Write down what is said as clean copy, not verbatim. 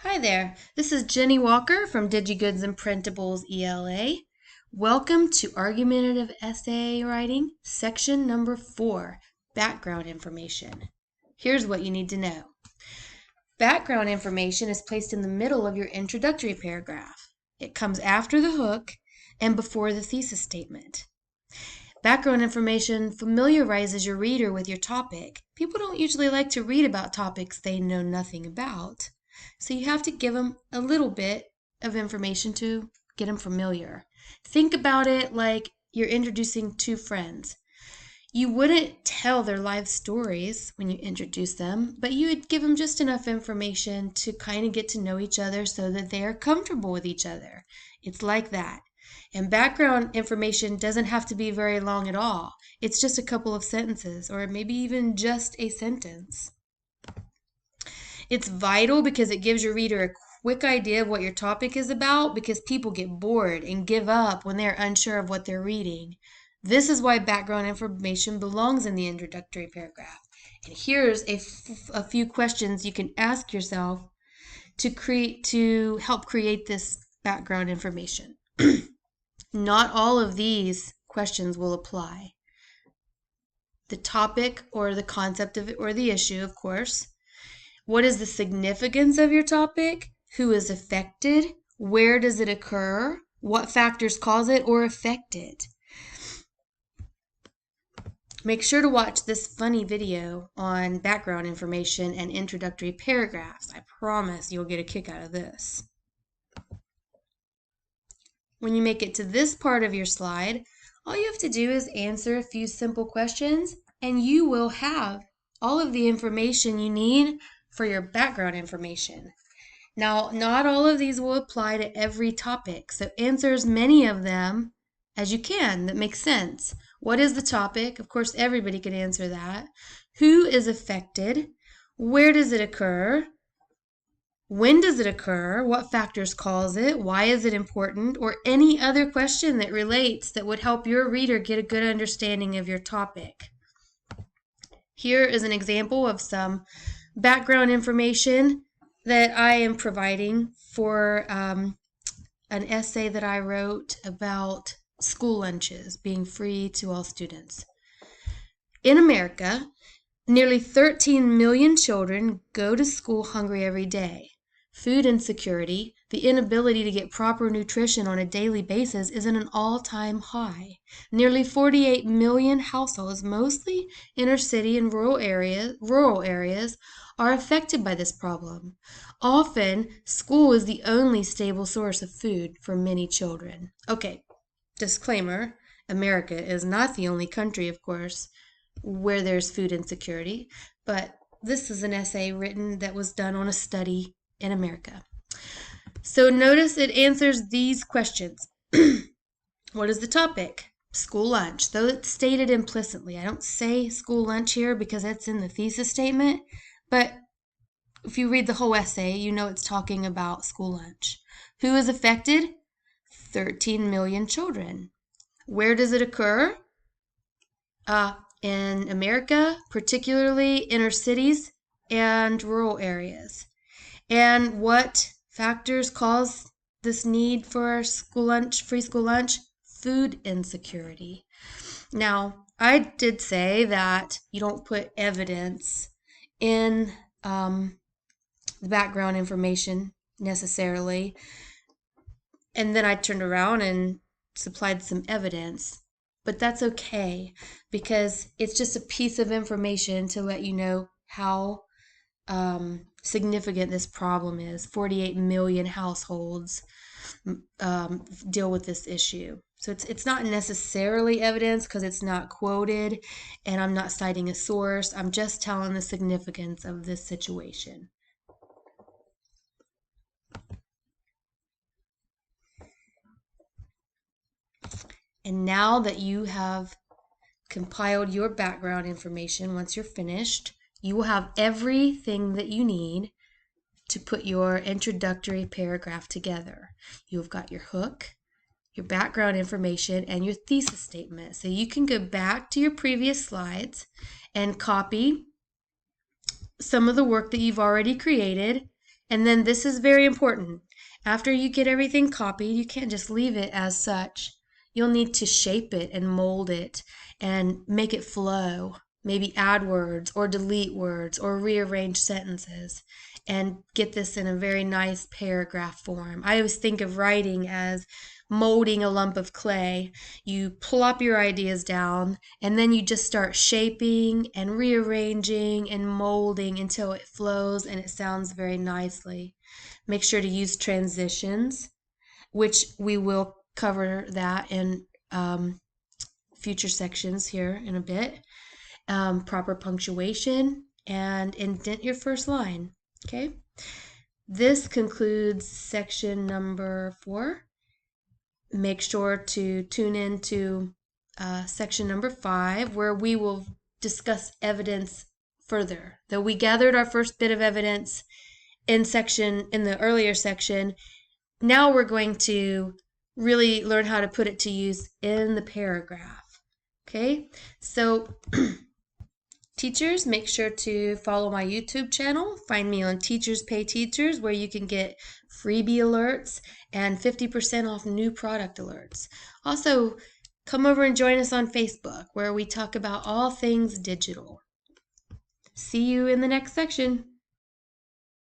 Hi there, this is Jenny Walker from DigiGoods and Printables ELA. Welcome to Argumentative Essay Writing, section number 4, Background Information. Here's what you need to know. Background information is placed in the middle of your introductory paragraph. It comes after the hook and before the thesis statement. Background information familiarizes your reader with your topic. People don't usually like to read about topics they know nothing about. So you have to give them a little bit of information to get them familiar. Think about it like you're introducing two friends. You wouldn't tell their life stories when you introduce them, but you would give them just enough information to kind of get to know each other so that they are comfortable with each other. It's like that. And background information doesn't have to be very long at all. It's just a couple of sentences or maybe even just a sentence. It's vital because it gives your reader a quick idea of what your topic is about, because people get bored and give up when they're unsure of what they're reading. This is why background information belongs in the introductory paragraph. And here's a few questions you can ask yourself to help create this background information. Not all of these questions will apply. The topic or the concept of it or the issue, of course. What is the significance of your topic? Who is affected? Where does it occur? What factors cause it or affect it? Make sure to watch this funny video on background information and introductory paragraphs. I promise you'll get a kick out of this. When you make it to this part of your slide, all you have to do is answer a few simple questions and you will have all of the information you need for your background information. Now, not all of these will apply to every topic, so answer as many of them as you can that make sense. What is the topic? Of course, everybody can answer that. Who is affected? Where does it occur? When does it occur? What factors cause it? Why is it important? Or any other question that relates that would help your reader get a good understanding of your topic. Here is an example of some background information that I am providing for an essay that I wrote about school lunches being free to all students. In America, nearly 13 million children go to school hungry every day. Food insecurity, the inability to get proper nutrition on a daily basis, is at an all-time high. Nearly 48 million households, mostly inner city and rural areas, are affected by this problem. Often, school is the only stable source of food for many children. Okay, disclaimer, America is not the only country, of course, where there's food insecurity, but this is an essay written that was done on a study in America. So notice it answers these questions. What is the topic? School lunch. Though it's stated implicitly, I don't say school lunch here because that's in the thesis statement, but if you read the whole essay, you know it's talking about school lunch. Who is affected? 13 million children. Where does it occur? In America, particularly inner cities and rural areas. And what factors cause this need for school lunch, free school lunch? Food insecurity. Now, I did say that you don't put evidence in the background information necessarily. And then I turned around and supplied some evidence. But that's okay because it's just a piece of information to let you know how significant this problem is. 48 million households deal with this issue. So it's not necessarily evidence because it's not quoted and I'm not citing a source. I'm just telling the significance of this situation. And now that you have compiled your background information, once you're finished, you will have everything that you need to put your introductory paragraph together. You've got your hook, your background information, and your thesis statement. So you can go back to your previous slides and copy some of the work that you've already created And then this is very important. After you get everything copied, you can't just leave it as such. You'll need to shape it and mold it and make it flow. Maybe add words or delete words or rearrange sentences and get this in a very nice paragraph form. I always think of writing as molding a lump of clay. You plop your ideas down and then you just start shaping and rearranging and molding until it flows and it sounds very nicely. Make sure to use transitions, which we will cover that in future sections here in a bit. Proper punctuation, and indent your first line. Okay, this concludes section number 4. Make sure to tune in to section number 5, where we will discuss evidence further. Though we gathered our first bit of evidence in the earlier section, now we're going to really learn how to put it to use in the paragraph. Okay, so teachers, make sure to follow my YouTube channel. Find me on Teachers Pay Teachers, where you can get freebie alerts and 50% off new product alerts. Also, come over and join us on Facebook, where we talk about all things digital. See you in the next section.